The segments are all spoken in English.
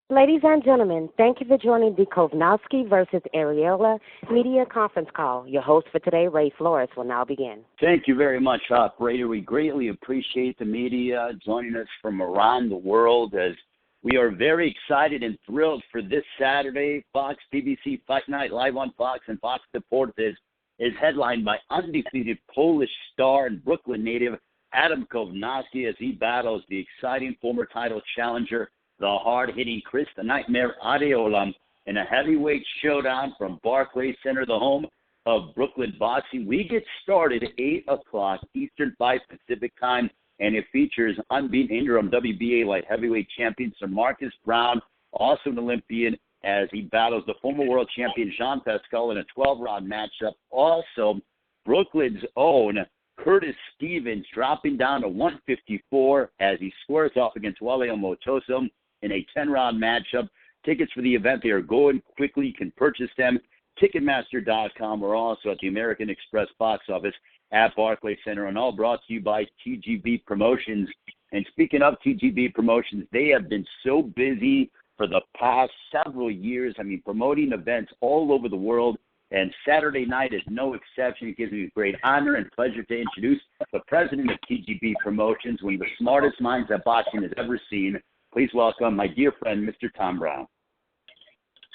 Ladies and gentlemen, thank you for joining the Kownacki versus Arreola media conference call. Your host for today, Ray Flores, will now begin. Thank you very much, operator. We greatly appreciate the media joining us from around the world as we are very excited and thrilled for this Saturday. Fox PBC Fight Night live on Fox and Fox Deportes is headlined by undefeated Polish star and Brooklyn native Adam Kownacki as he battles the exciting former title challenger, the hard-hitting Chris the Nightmare Arreola, in a heavyweight showdown from Barclays Center, the home of Brooklyn boxing. We get started at 8 o'clock Eastern 5 Pacific time, and it features unbeaten interim WBA light heavyweight champion Sir Marcus Brown, also an Olympian, as he battles the former world champion Jean Pascal in a 12-round matchup. Also, Brooklyn's own Curtis Stevens dropping down to 154 as he squares off against Wale Motoso in a 10-round matchup. Tickets for the event, they are going quickly. You can purchase them Ticketmaster.com or also at the American Express box office at Barclays Center, and all brought to you by TGB Promotions. And speaking of TGB Promotions, they have been so busy for the past several years. I mean, promoting events all over the world, and Saturday night is no exception. It gives me great honor and pleasure to introduce the president of TGB Promotions, one of the smartest minds that boxing has ever seen. Please welcome my dear friend, Mr. Tom Brown.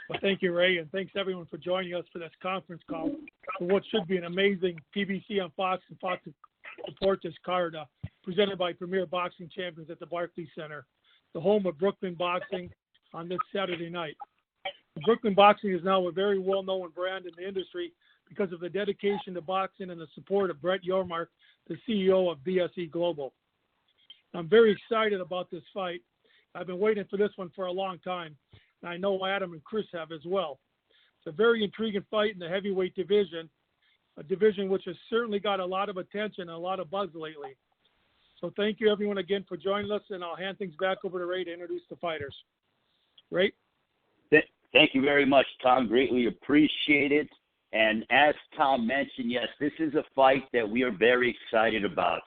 Well, thank you, Ray, and thanks everyone for joining us for this conference call for what should be an amazing PBC on Fox and Fox Deportes card presented by Premier Boxing Champions at the Barclays Center, the home of Brooklyn Boxing, on this Saturday night. Brooklyn Boxing is now a very well-known brand in the industry because of the dedication to boxing and the support of Brett Yormark, the CEO of BSE Global. I'm very excited about this fight. I've been waiting for this one for a long time, and I know Adam and Chris have as well. It's a very intriguing fight in the heavyweight division, a division which has certainly got a lot of attention and a lot of buzz lately. So thank you, everyone, again for joining us, and I'll hand things back over to Ray to introduce the fighters. Ray? Thank you very much, Tom. Greatly appreciate it. And as Tom mentioned, yes, this is a fight that we are very excited about.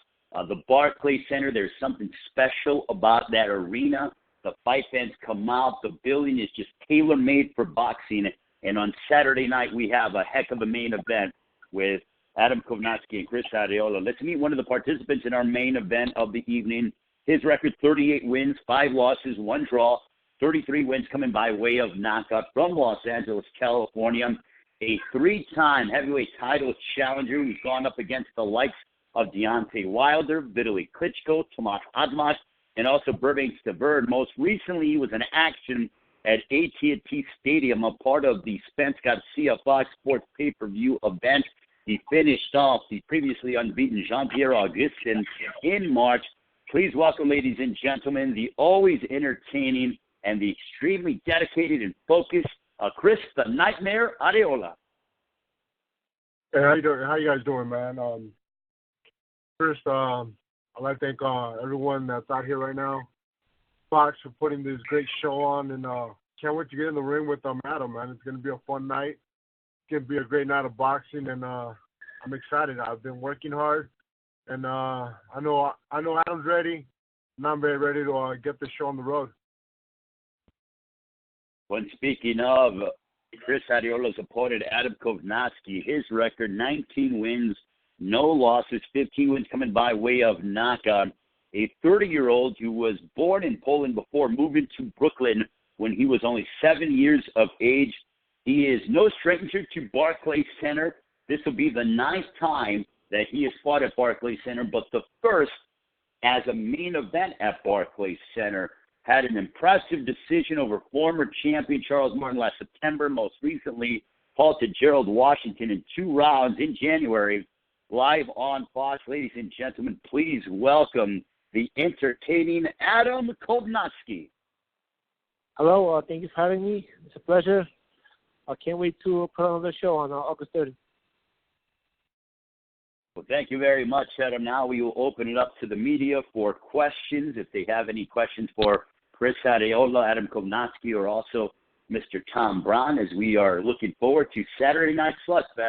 The Barclays Center, there's something special about that arena. The fight fans come out. The building is just tailor-made for boxing. And on Saturday night, we have a heck of a main event with Adam Kownacki and Chris Arreola. Let's meet one of the participants in our main event of the evening. His record, 38 wins, 5 losses, 1 draw, 33 wins coming by way of knockout, from Los Angeles, California. A 3-time heavyweight title challenger who's gone up against the likes of Deontay Wilder, Vitaly Klitschko, Tomasz Admasz, and also Burbanks the Bird. Most recently, he was in action at AT&T Stadium, a part of the Spence Garcia Fox Sports pay-per-view event. He finished off the previously unbeaten Jean-Pierre Augustin in March. Please welcome, ladies and gentlemen, the always entertaining and the extremely dedicated and focused Chris the Nightmare Arreola. Hey, how you doing? How you guys doing, man? First, I'd like to thank everyone that's out here right now, Fox, for putting this great show on, and can't wait to get in the ring with Adam, man. It's going to be a fun night. It's going to be a great night of boxing, and I'm excited. I've been working hard, and I know Adam's ready, and I'm very ready to get the show on the road. When speaking of Chris Arreola's opponent, Adam Kownacki, his record, 19 wins, no losses, 15 wins coming by way of knockout. A 30-year-old who was born in Poland before moving to Brooklyn when he was only 7 years of age. He is no stranger to Barclays Center. This will be the 9th time that he has fought at Barclays Center, but the first as a main event at Barclays Center. Had an impressive decision over former champion Charles Martin last September. Most recently, halted Gerald Washington in 2 rounds in January. Live on Fox, ladies and gentlemen, please welcome the entertaining Adam Kownacki. Hello, thank you for having me. It's a pleasure. I can't wait to put on the show on August 30th. Well, thank you very much, Adam. Now we will open it up to the media for questions. If they have any questions for Chris Arreola, Adam Kownacki, or also Mr. Tom Brown, as we are looking forward to Saturday Night Slugfest,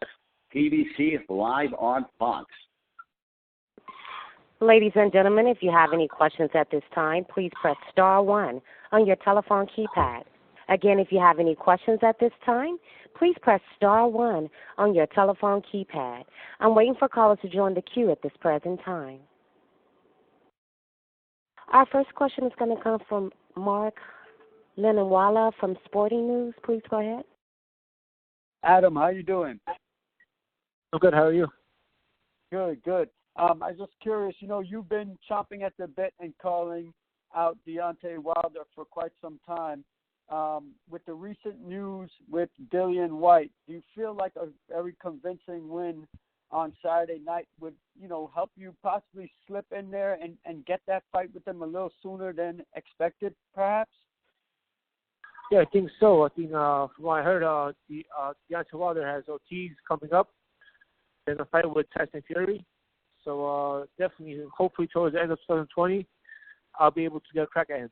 PBC live on Fox. Ladies and gentlemen, if you have any questions at this time, please press star 1 on your telephone keypad. Again, if you have any questions at this time, please press star 1 on your telephone keypad. I'm waiting for callers to join the queue at this present time. Our first question is going to come from Mark Lenawala from Sporting News. Please go ahead. Adam, how you doing? I'm good. How are you? Good, good. I was just curious, you've been chomping at the bit and calling out Deontay Wilder for quite some time. With the recent news with Dillian White, do you feel like a very convincing win on Saturday night would, help you possibly slip in there and get that fight with him a little sooner than expected, perhaps? Yeah, I think so. I think from what I heard, Deontay Wilder has OTs coming up. Then a fight with Tyson Fury. So definitely, hopefully towards the end of 2020, I'll be able to get a crack at him.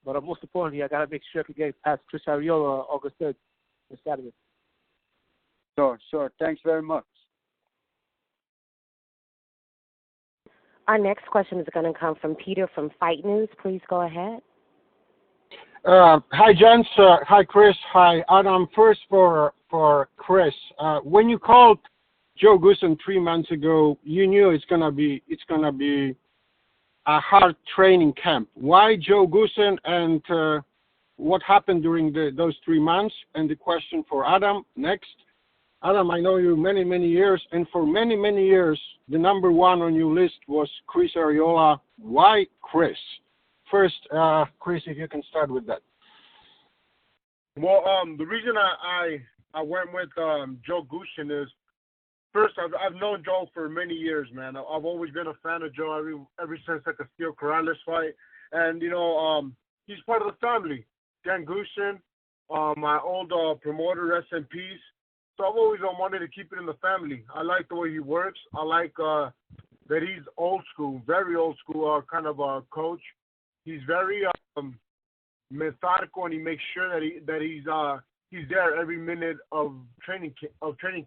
But most importantly, I got to make sure I can get past Chris Arreola August 3rd this Saturday. Sure. Thanks very much. Our next question is going to come from Peter from Fight News. Please go ahead. Hi, gents. Hi, Chris. Hi, Adam. First for Chris. When you called Joe Goosen 3 months ago, you knew it's gonna be a hard training camp. Why Joe Goosen, and what happened during those 3 months? And the question for Adam next. Adam, I know you many years, and for many years, the number one on your list was Chris Arreola. Why Chris? First, Chris, if you can start with that. Well, the reason I went with Joe Goosen is, first, I've known Joe for many years, man. I've always been a fan of Joe ever since the Castillo Corrales fight, and he's part of the family. Dan Goosen, my old promoter, rest in peace. So I've always wanted to keep it in the family. I like the way he works. I like that he's old school, very old school kind of coach. He's very methodical, and he makes sure that he's there every minute of training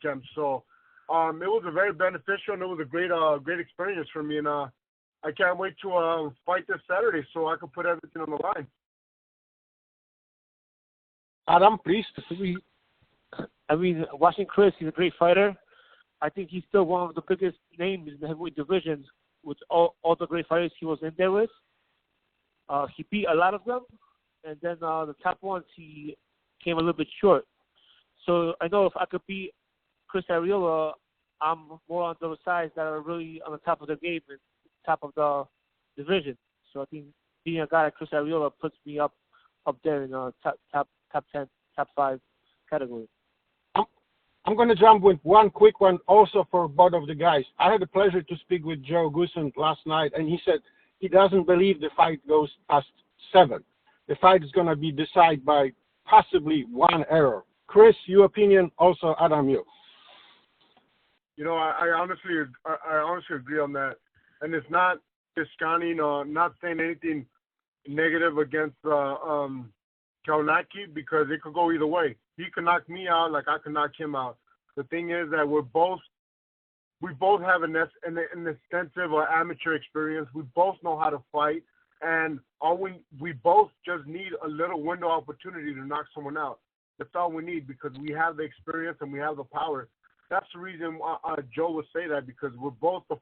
camp. So it was a very beneficial, and it was a great experience for me. And I can't wait to fight this Saturday so I can put everything on the line. Adam, please. I mean, watching Chris, he's a great fighter. I think he's still one of the biggest names in the heavyweight division with all the great fighters he was in there with. He beat a lot of them, and then the top ones he came a little bit short. So I know if I could beat Chris Arreola, I'm more on those sides that are really on the top of the game and top of the division. So I think being a guy like Chris Arreola puts me up there in the top 10, top 5 category. I'm going to jump with one quick one also for both of the guys. I had the pleasure to speak with Joe Goosen last night, and he said he doesn't believe the fight goes past 7. The fight is going to be decided by possibly one error. Chris, your opinion, also Adam, you. I honestly agree on that, and it's not discounting or not saying anything negative against Kownacki, because it could go either way. He could knock me out like I could knock him out. The thing is that we both have an extensive amateur experience. We both know how to fight, and we both just need a little window opportunity to knock someone out. That's all we need, because we have the experience and we have the power. That's the reason Joe would say that, because we're both the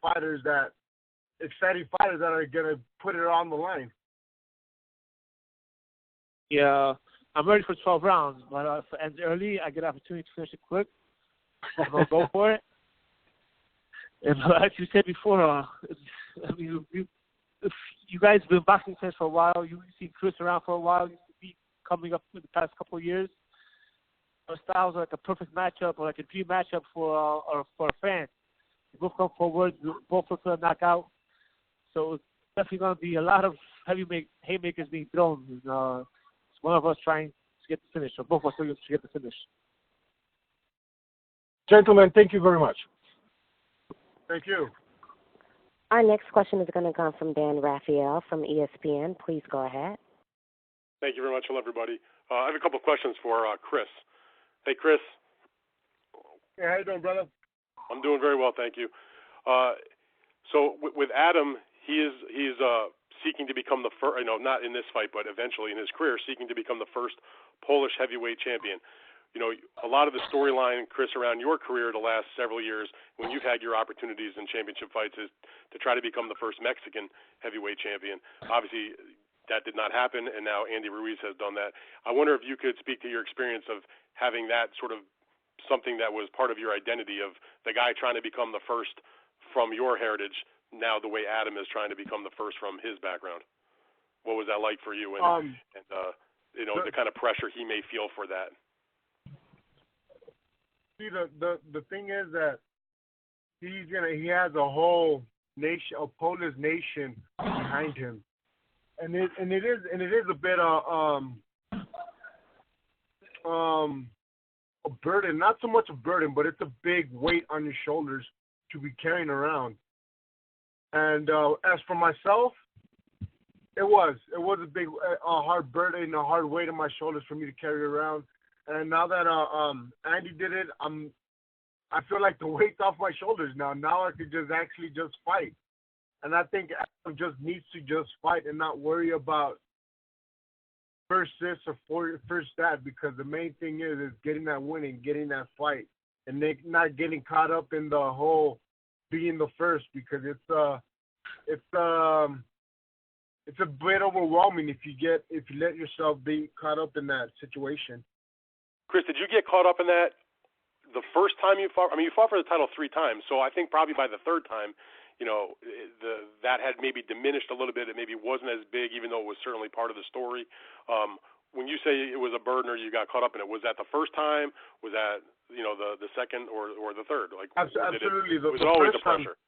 exciting fighters that are going to put it on the line. Yeah, I'm ready for 12 rounds, but if it ends early, I get an opportunity to finish it quick. I'm going to go for it. And like you said before, if you guys have been boxing fans for a while. You've seen Chris around for a while. You see coming up in the past couple of years. Our styles are like a perfect matchup, or like a dream matchup for a fan. They both come forward, both look for a knockout. So it's definitely going to be a lot of haymakers being thrown. And, it's one of us trying to get the finish, or both of us trying to get the finish. Gentlemen, thank you very much. Thank you. Our next question is going to come from Dan Raphael from ESPN. Please go ahead. Thank you very much. Hello, everybody. I have a couple of questions for Chris. Hey, Chris. Hey, how you doing, brother? I'm doing very well, thank you. So with Adam, he's seeking to become the first, not in this fight, but eventually in his career, seeking to become the first Polish heavyweight champion. A lot of the storyline, Chris, around your career the last several years when you've had your opportunities in championship fights is to try to become the first Mexican heavyweight champion. Obviously, that did not happen, and now Andy Ruiz has done that. I wonder if you could speak to your experience of having that sort of something that was part of your identity of the guy trying to become the first from your heritage, now the way Adam is trying to become the first from his background. What was that like for you, and the kind of pressure he may feel for that? See, the thing is that he has a whole nation, a Polish nation behind him, and it is a bit a burden, not so much a burden, but it's a big weight on your shoulders to be carrying around. And as for myself, it was a big, hard burden, a hard weight on my shoulders for me to carry around. And now that Andy did it, I feel like the weight's off my shoulders now. Now I could just fight. And I think Adam just needs to just fight and not worry about first this or first that, because the main thing is getting that win and getting that fight, and not getting caught up in the whole being the first, because it's a bit overwhelming if you let yourself be caught up in that situation. Chris, did you get caught up in that the first time you fought? I mean, you fought for the title 3 times, so I think probably by the third time, that had maybe diminished a little bit. It maybe wasn't as big, even though it was certainly part of the story. When you say it was a burden or you got caught up in it, was that the first time? Was that the second or the third? Like, absolutely, was it always the pressure?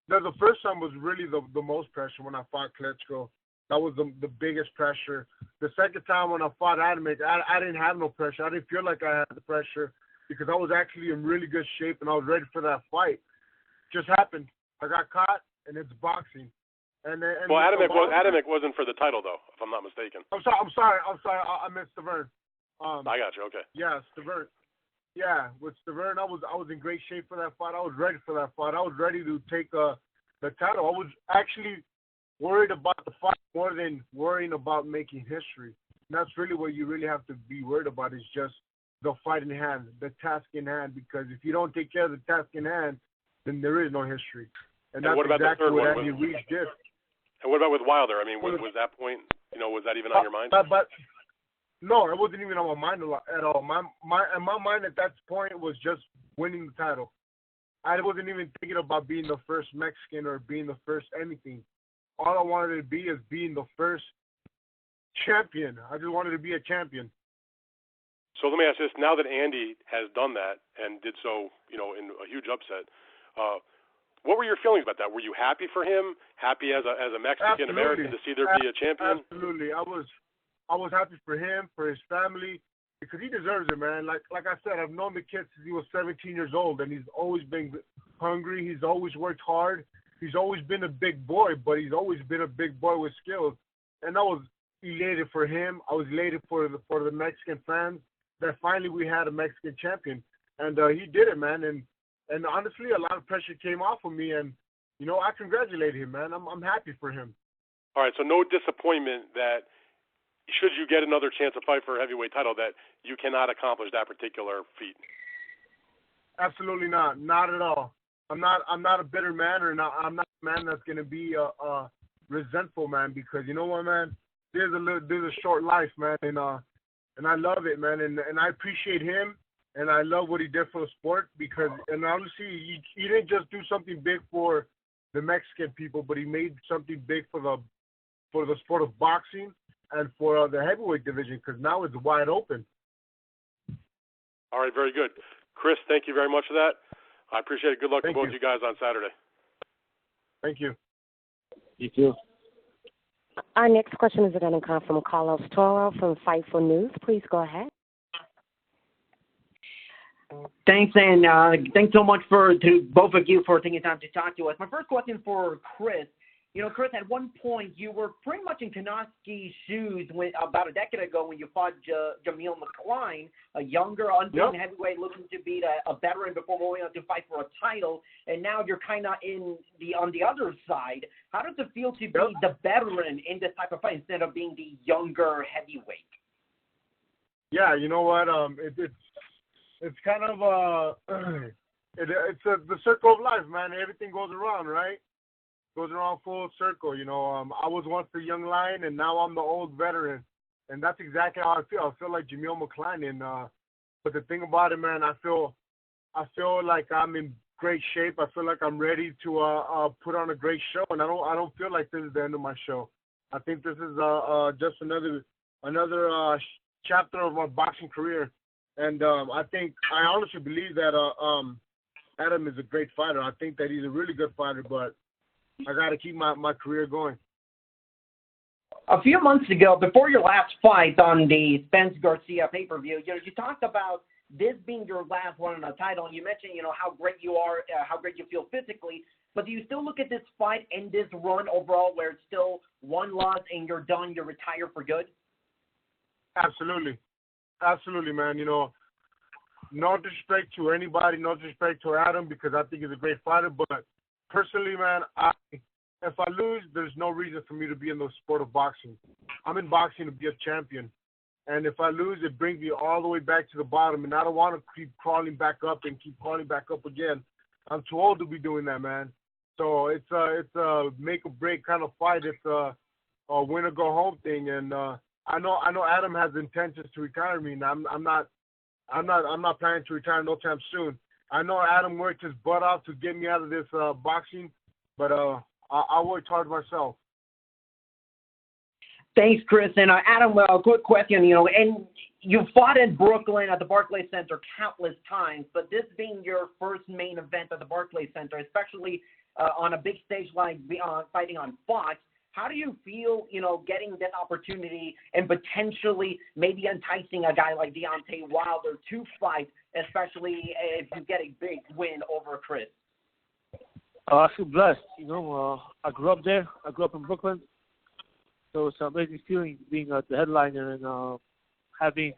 The first time was really the most pressure when I fought Klitschko. That was the biggest pressure. The second time when I fought Adam, I didn't have no pressure. I didn't feel like I had the pressure because I was actually in really good shape and I was ready for that fight. Just happened. I got caught, and it's boxing. And Adamek wasn't for the title, though, if I'm not mistaken. I'm sorry. I missed Stavern. I got you. Okay. Yeah, Stavern. Yeah, with Stavern, I was in great shape for that fight. I was ready for that fight. I was ready to take the title. I was actually worried about the fight more than worrying about making history. And that's really what you really have to be worried about, is just the fight in hand, the task in hand. Because if you don't take care of the task in hand, then there is no history. And that's what about exactly the third what one? Andy Ruiz did. And what about with Wilder? I mean, was that point, was that even on your mind? But no, it wasn't even on my mind at all. My mind at that point was just winning the title. I wasn't even thinking about being the first Mexican or being the first anything. All I wanted to be is being the first champion. I just wanted to be a champion. So let me ask this: now that Andy has done that and did so, in a huge upset, what were your feelings about that? Were you happy for him? Happy as a Mexican American to see there be a champion? Absolutely. I was happy for him, for his family, because he deserves it, man. Like I said, I've known the kid since he was 17 years old, and he's always been hungry. He's always worked hard. He's always been a big boy, but he's always been a big boy with skills. And I was elated for him. I was elated for the Mexican fans that finally we had a Mexican champion. And he did it, man. And honestly, a lot of pressure came off of me. And, I congratulate him, man. I'm happy for him. All right, so no disappointment that should you get another chance to fight for a heavyweight title that you cannot accomplish that particular feat? Absolutely not. Not at all. I'm not a bitter man, I'm not a man that's gonna be a resentful man, because you know what, man, there's a short life, man, and I love it, man, and I appreciate him, and I love what he did for the sport, and honestly, he didn't just do something big for the Mexican people, but he made something big for the sport of boxing and for the heavyweight division, because now it's wide open. All right, very good, Chris. Thank you very much for that. I appreciate it. Good luck to both you guys on Saturday. Thank you. You too. Our next question is going to come from Carlos Toro from Fightful News. Please go ahead. Thanks, and thanks so much to both of you for taking time to talk to us. My first question for Chris You know, Chris, at one point you were pretty much in Kownacki's shoes about a decade ago when you fought Jameel McCline, a younger, unbeaten heavyweight looking to beat a veteran before moving on to fight for a title, and now you're kind of on the other side. How does it feel to be the veteran in this type of fight instead of being the younger heavyweight? Yeah, you know what? It's kind of it's the circle of life, man. Everything goes around, right? Goes around full circle. You know, I was once the young lion, and now I'm the old veteran, and that's exactly how I feel. I feel like Jameel McCline, and but the thing about it, man, I feel like I'm in great shape. I feel like I'm ready to put on a great show, and I don't feel like this is the end of my show. I think this is just another chapter of my boxing career, and I honestly believe that Adam is a great fighter. I think that he's a really good fighter, but I got to keep my career going. A few months ago, before your last fight on the Spence Garcia pay-per-view, you talked about this being your last one on a title, and you mentioned, how great you are, how great you feel physically. But do you still look at this fight and this run overall where it's still one loss and you're done, you retire for good? Absolutely, man. No disrespect to anybody, no disrespect to Adam, because I think he's a great fighter, but personally, man, if I lose, there's no reason for me to be in the sport of boxing. I'm in boxing to be a champion. And if I lose, it brings me all the way back to the bottom. And I don't want to keep crawling back up and keep crawling back up again. I'm too old to be doing that, man. So it's a make or break kind of fight. It's a win or go home thing. And I know Adam has intentions to retire me. And I'm not planning to retire no time soon. I know Adam worked his butt off to get me out of this boxing, but I worked hard myself. Thanks, Chris. And Adam, a quick question. And you fought in Brooklyn at the Barclays Center countless times, but this being your first main event at the Barclays Center, especially on a big stage like fighting on Fox, how do you feel, getting this opportunity and potentially maybe enticing a guy like Deontay Wilder to fight, especially if you get a big win over Chris? I feel blessed. I grew up there. I grew up in Brooklyn. So it's an amazing feeling being the headliner and having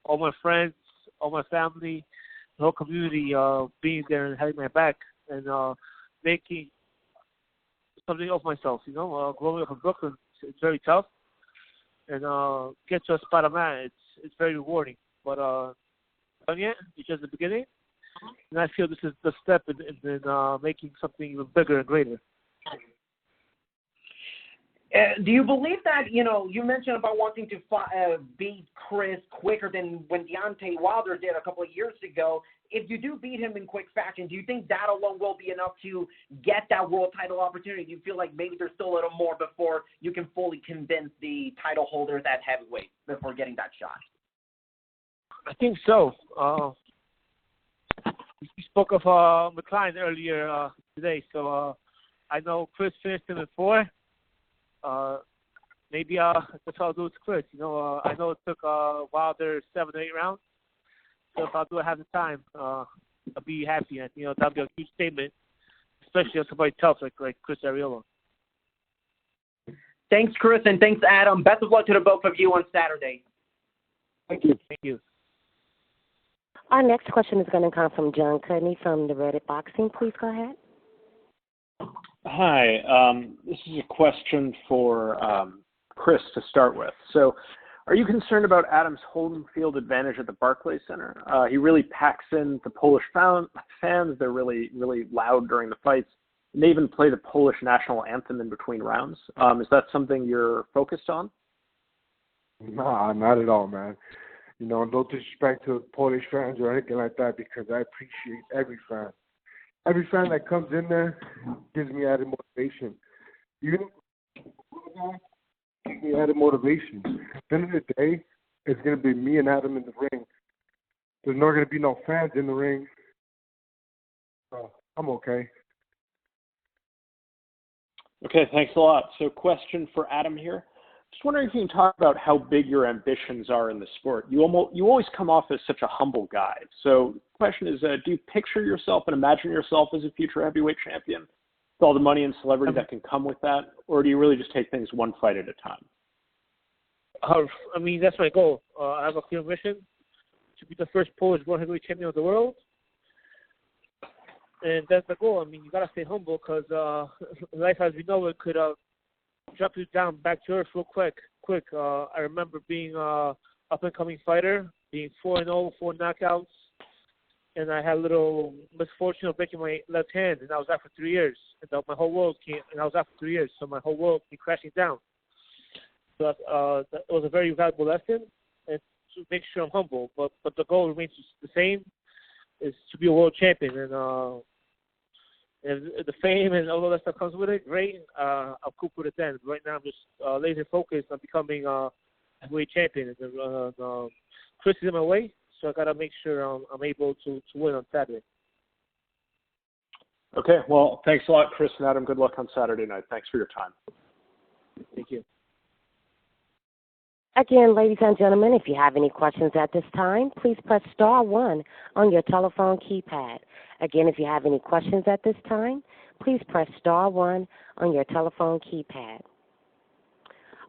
all my friends, all my family, the whole community being there and having my back and making something of myself. Growing up in Brooklyn, it's very tough, and get to a spot I'm at, it's very rewarding. But done yet? It's just the beginning, and I feel this is the step in making something even bigger and greater. Do you believe that, you mentioned about wanting to beat Chris quicker than when Deontay Wilder did a couple of years ago. If you do beat him in quick fashion, do you think that alone will be enough to get that world title opportunity? Do you feel like maybe there's still a little more before you can fully convince the title holders at heavyweight before getting that shot? I think so. You spoke of McCline earlier today, so I know Chris finished him in 4. Maybe that's how I'll do it to Chris. I know it took Wilder 7 or 8 rounds. So if I'll do it half the time, I'll be happy. And, that'll be a huge statement, especially on somebody tough like Chris Arreola. Thanks, Chris, and thanks, Adam. Best of luck to the both of you on Saturday. Thank you. Thank you. Our next question is going to come from John Cudney from the Reddit Boxing. Please go ahead. Hi. This is a question for Chris to start with. So, are you concerned about Adam's home field advantage at the Barclays Center? He really packs in the Polish fans. They're really, really loud during the fights. And they even play the Polish national anthem in between rounds. Is that something you're focused on? Nah, not at all, man. No disrespect to Polish fans or anything like that, because I appreciate every fan. Every fan that comes in there gives me added motivation. Even gives me added motivation. At the end of the day, it's going to be me and Adam in the ring. There's not going to be no fans in the ring. So I'm okay. Okay, thanks a lot. So question for Adam here. Just wondering if you can talk about how big your ambitions are in the sport. You always come off as such a humble guy. So the question is, do you picture yourself and imagine yourself as a future heavyweight champion? with all the money and celebrity that can come with that, or do you really just take things one fight at a time? I mean, that's my goal. I have a clear mission to be the first Polish world heavyweight champion of the world. And that's the goal. I mean, you got to stay humble because life as we know it could drop you down back to earth real quick. I remember being a up-and-coming fighter, being 4-0, 4 knockouts, and I had a little misfortune of breaking my left hand, and I was out for 3 years. And my whole world I was out for 3 years, so my whole world came crashing down. So that was a very valuable lesson, and to make sure I'm humble. But the goal remains the same, is to be a world champion. And the fame and all that stuff comes with it, great. I'll cope with it then. Right now, I'm just laser focused on becoming a heavyweight champion. And Chris is in my way, so I gotta make sure I'm able to win on Saturday. Okay, well, thanks a lot, Chris and Adam. Good luck on Saturday night. Thanks for your time. Thank you. Again, ladies and gentlemen, if you have any questions at this time, please press star 1 on your telephone keypad. Again, if you have any questions at this time, please press star 1 on your telephone keypad.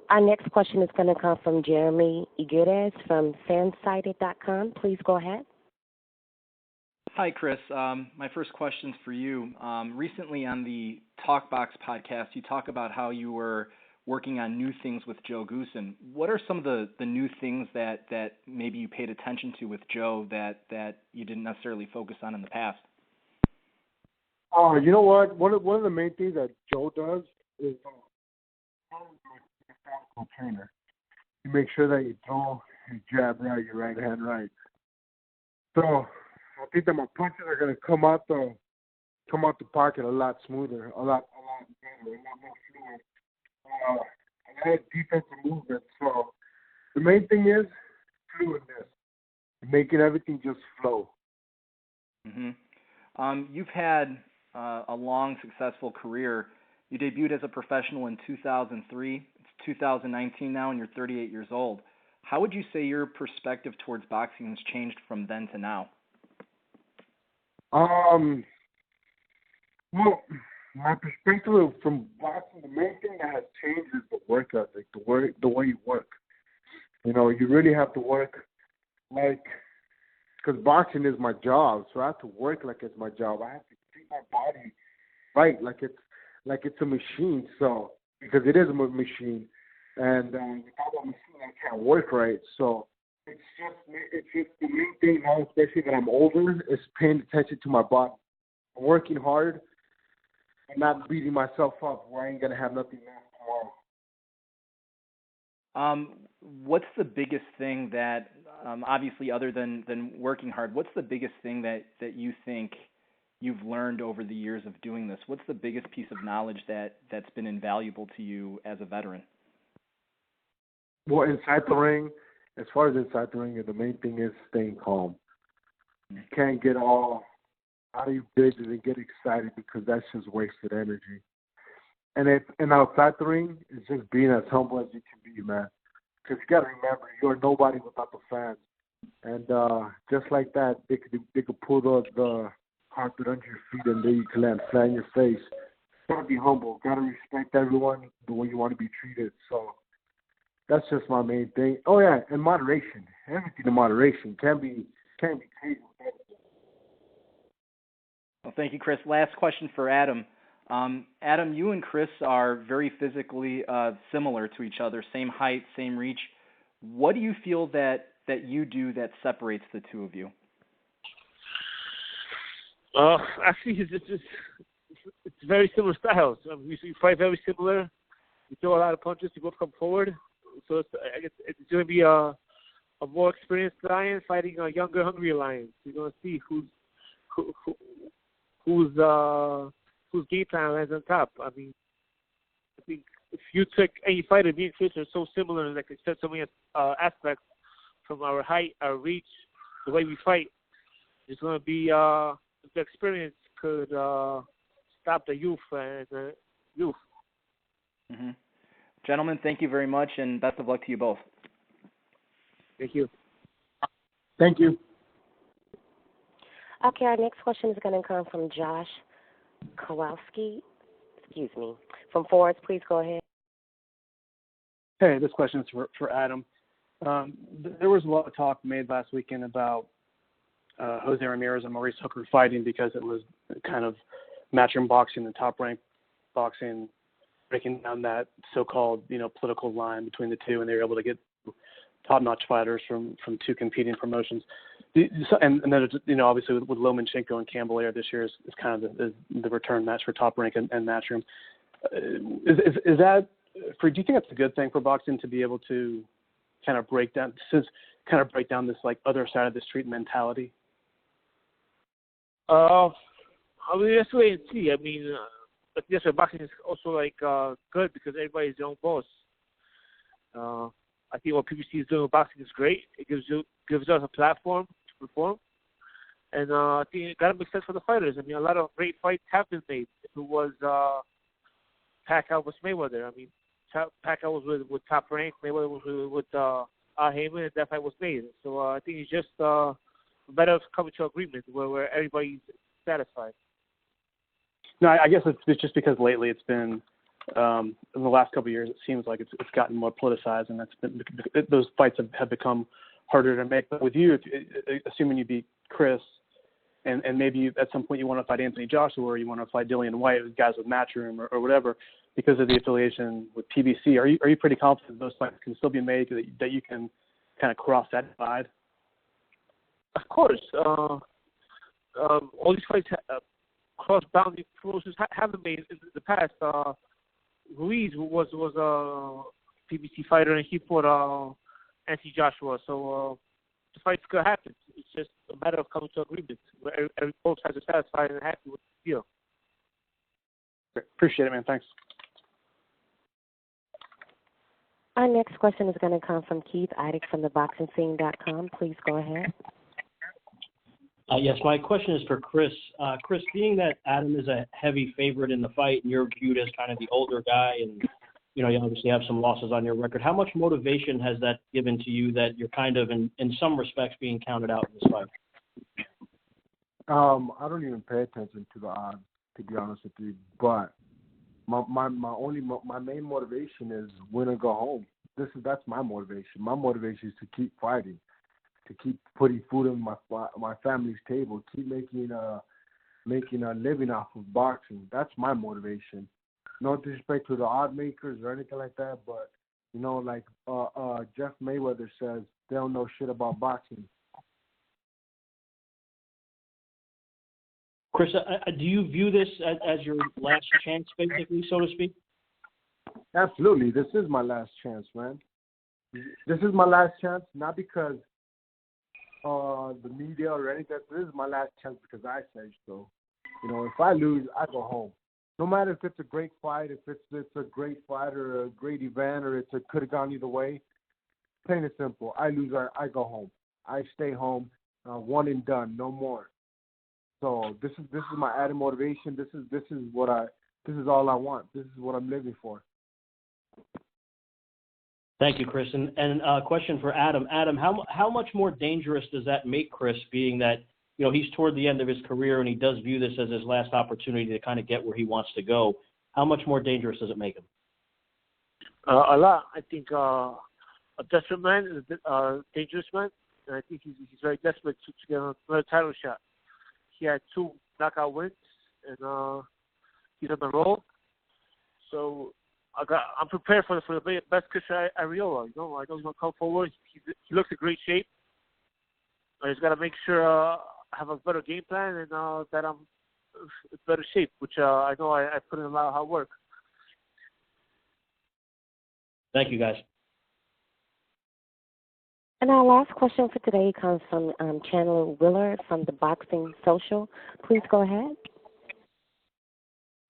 Our next question is going to come from Jeremy Iguedes from fansided.com. Please go ahead. Hi, Chris. My first question's for you. Recently on the Talkbox podcast, you talk about how you were working on new things with Joe Goosen. What are some of the new things that maybe you paid attention to with Joe that you didn't necessarily focus on in the past? You know what? One of the main things that Joe does is methodical trainer. You make sure that you throw your jab right, your right hand right. So I think that my punches are gonna come out the pocket a lot smoother, a lot better, a lot more fluid. I had defensive movement. So the main thing is fluidness, making everything just flow. You've had a long, successful career. You debuted as a professional in 2003. It's 2019 now, and you're 38 years old. How would you say your perspective towards boxing has changed from then to now? Well, my perspective from boxing, the main thing that has changed is the work ethic, the way you work. You know, you really have to work because boxing is my job, so I have to work like it's my job. I have to treat my body right, like it's a machine. So because it is a machine, and without a machine, I can't work right. So it's just the main thing now, especially that I'm older, is paying attention to my body, working hard, and not beating myself up where I ain't gonna have nothing left tomorrow. What's the biggest thing that, obviously other than working hard, what's the biggest thing that you think you've learned over the years of doing this? What's the biggest piece of knowledge that's been invaluable to you as a veteran? Well, inside the ring, the main thing is staying calm. You can't get all out of your business and get excited because that's just wasted energy. And outside the ring, it's just being as humble as you can be, man. Because you got to remember, you're nobody without the fans. And just like that, they could pull the carpet under your feet and then you can land flat in your face. Got to be humble. Got to respect everyone the way you want to be treated. So that's just my main thing. Oh yeah, and moderation. Everything in moderation. Can't be crazy with everything. Well, thank you, Chris. Last question for Adam. Adam, you and Chris are very physically similar to each other, same height, same reach. What do you feel that you do that separates the two of you? Actually, it's very similar styles. We fight very similar. We throw a lot of punches. We both come forward. So it's going to be a more experienced lion fighting a younger, hungrier lion. You're going to see whose game plan lands on top. I mean, I think if you took any fighter, me and Chris are so similar, like I said, so many aspects from our height, our reach, the way we fight. It's going to be the experience could stop the youth and the youth. Mm-hmm. Gentlemen, thank you very much, and best of luck to you both. Thank you. Thank you. Okay, our next question is going to come from Josh Kownacki From Forrest. Please go ahead. Hey, this question is for Adam. There was a lot of talk made last weekend about Jose Ramirez and Maurice Hooker fighting because it was kind of matchroom boxing and top-ranked boxing, breaking down that so-called political line between the two, and they were able to get top-notch fighters from two competing promotions. And then obviously with Lomachenko and Campbell Air this year is kind of the return match for Top Rank and Matchroom. Is that do you think that's a good thing for boxing to be able to kind of break down this like other side of the street mentality? I mean, let's wait and see. I mean, but yes, boxing is also like good because everybody's their own boss. I think what PBC is doing with boxing is great. It gives us a platform to perform, and I think it gotta make sense for the fighters. I mean, a lot of great fights have been made. If it was Pacquiao versus Mayweather, I mean, Pacquiao was with Top Rank, Mayweather was with Heyman, and that fight was made. So I think it's just a matter of coming to agreement where everybody's satisfied. No, I guess it's just because lately it's been in the last couple of years it seems like it's gotten more politicized, and those fights have become harder to make. But with you, assuming you beat Chris, and maybe at some point you want to fight Anthony Joshua or you want to fight Dillian White, guys with Matchroom or whatever, because of the affiliation with PBC, are you pretty confident those fights can still be made, that you can kind of cross that divide? Of course. All these fights, cross-boundary promotions haven't made in the past. Ruiz was a PBC fighter, and he fought Anthony Joshua. So the fights could happen. It's just a matter of coming to agreement where both sides are satisfied and happy with the deal. Great. Appreciate it, man. Thanks. Our next question is going to come from Keith Idec from theboxingscene.com. Please go ahead. Yes, my question is for Chris. Chris, being that Adam is a heavy favorite in the fight and you're viewed as kind of the older guy and, you obviously have some losses on your record, how much motivation has that given to you that you're kind of, in some respects, being counted out in this fight? I don't even pay attention to the odds, to be honest with you. But my main motivation is win or go home. That's my motivation. My motivation is to keep fighting, to keep putting food on my family's table, keep making a living off of boxing. That's my motivation. No disrespect to the odd makers or anything like that, but like Jeff Mayweather says, they don't know shit about boxing. Chris, do you view this as your last chance, basically, so to speak? Absolutely. This is my last chance, man. This is my last chance, not because the media or anything. This is my last chance because I say so. If I lose, I go home. No matter if it's a great fight, if it's a great fight or a great event, or it could have gone either way. Plain and simple. I lose, I go home. I stay home, one and done, no more. So this is my added motivation. This is all I want. This is what I'm living for. Thank you, Chris. And a question for Adam. Adam, how much more dangerous does that make Chris, being that he's toward the end of his career and he does view this as his last opportunity to kind of get where he wants to go? How much more dangerous does it make him? A lot. I think a desperate man is a dangerous man, and I think he's very desperate to get another title shot. He had 2 knockout wins, and he's on the roll. So I'm prepared for the best case Arreola. I know he's gonna come forward. He looks in great shape. I just gotta make sure I have a better game plan and that I'm in better shape, which I know I put in a lot of hard work. Thank you, guys. And our last question for today comes from Chandler Willard from the Boxing Social. Please go ahead.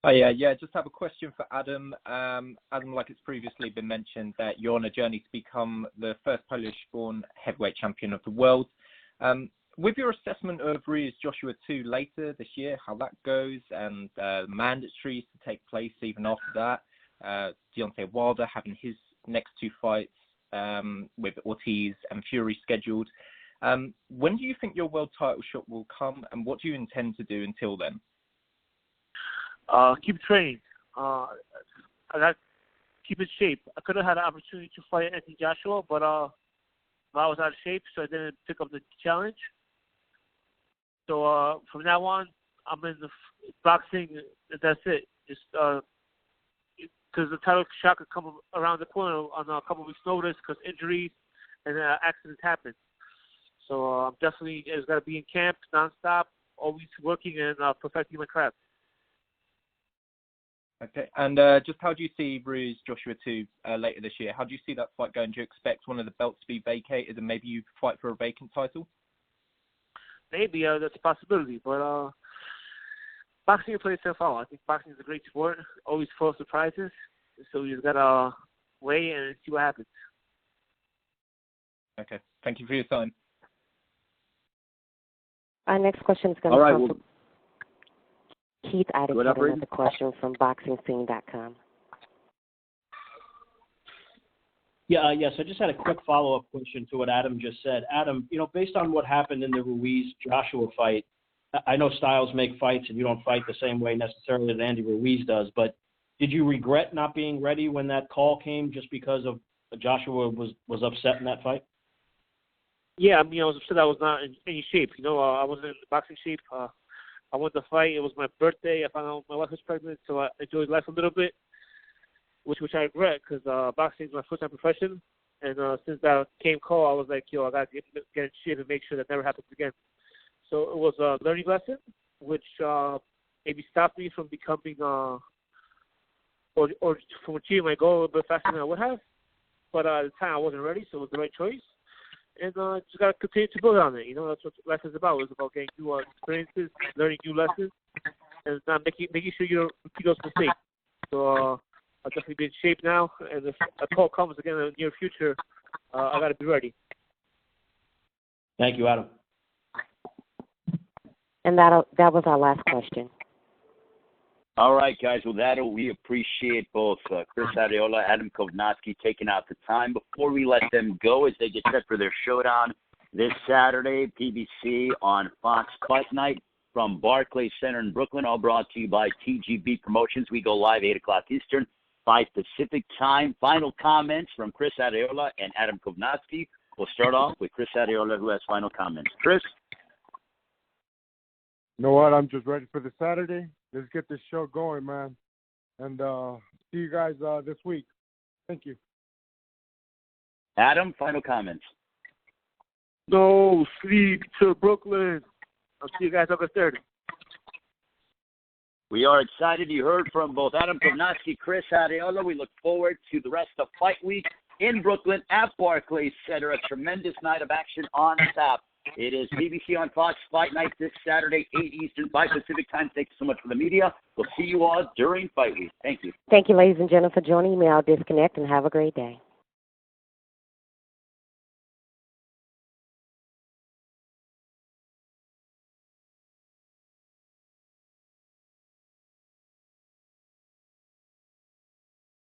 Oh, yeah, just have a question for Adam. Adam, like it's previously been mentioned, that you're on a journey to become the first Polish-born heavyweight champion of the world. With your assessment of Ruiz Joshua 2 later this year, how that goes, and mandatories to take place even after that, Deontay Wilder having his next 2 fights with Ortiz and Fury scheduled, when do you think your world title shot will come, and what do you intend to do until then? Keep training. I got to keep in shape. I could have had an opportunity to fight Anthony Joshua, but I was out of shape, so I didn't pick up the challenge. So from now on, I'm in the boxing. That's it. Just because the title shot could come around the corner on a couple of weeks' notice because injuries and accidents happen. So I'm definitely just got to be in camp nonstop, always working and perfecting my craft. Okay, and just how do you see Ruiz Joshua 2 later this year? How do you see that fight going? Do you expect one of the belts to be vacated and maybe you fight for a vacant title? Maybe that's a possibility, but boxing plays itself out. I think boxing is a great sport, always full of surprises. So you just gotta wait and see what happens. Okay, thank you for your time. Our next question is going to come from Keith Addis. What up, Another question from BoxingScene.com. Yes, I just had a quick follow-up question to what Adam just said. Adam, based on what happened in the Ruiz-Joshua fight, I know styles make fights and you don't fight the same way necessarily that Andy Ruiz does, but did you regret not being ready when that call came just because of Joshua was upset in that fight? Yeah, I was upset I was not in any shape. I wasn't in boxing shape. I went to fight. It was my birthday. I found out my wife was pregnant, so I enjoyed life a little bit, which I regret because boxing is my full-time profession. And since that call, I was like, I got to get in shape and make sure that never happens again. So it was a learning lesson, which maybe stopped me from becoming or from achieving my goal a little bit faster than I would have. But at the time, I wasn't ready, so it was the right choice. And just got to continue to build on it. That's what life is about. It's about getting new experiences, learning new lessons, and not making sure you don't repeat those mistakes. So I'll definitely be in shape now. And if a call comes again in the near future, I got to be ready. Thank you, Adam. And that was our last question. All right, guys. With that, we appreciate both Chris Arreola, Adam Kownacki taking out the time. Before we let them go, as they get set for their showdown this Saturday, PBC on Fox Fight Night from Barclays Center in Brooklyn, all brought to you by TGB Promotions. We go live 8 o'clock Eastern, 5 Pacific time. Final comments from Chris Arreola and Adam Kownacki. We'll start off with Chris Arreola, who has final comments. Chris? You know what? I'm just ready for the Saturday. Let's get this show going, man. And see you guys this week. Thank you. Adam, final comments. No sleep to Brooklyn. I'll see you guys August 30th. We are excited. You heard from both Adam Kownacki, Chris Arreola. We look forward to the rest of Fight Week in Brooklyn at Barclays Center. A tremendous night of action on tap. It is BBC on Fox Fight Night this Saturday, 8 Eastern, 5 Pacific time. Thank you so much for the media. We'll see you all during Fight Week. Thank you. Thank you, ladies and gentlemen, for joining me. I'll disconnect and have a great day.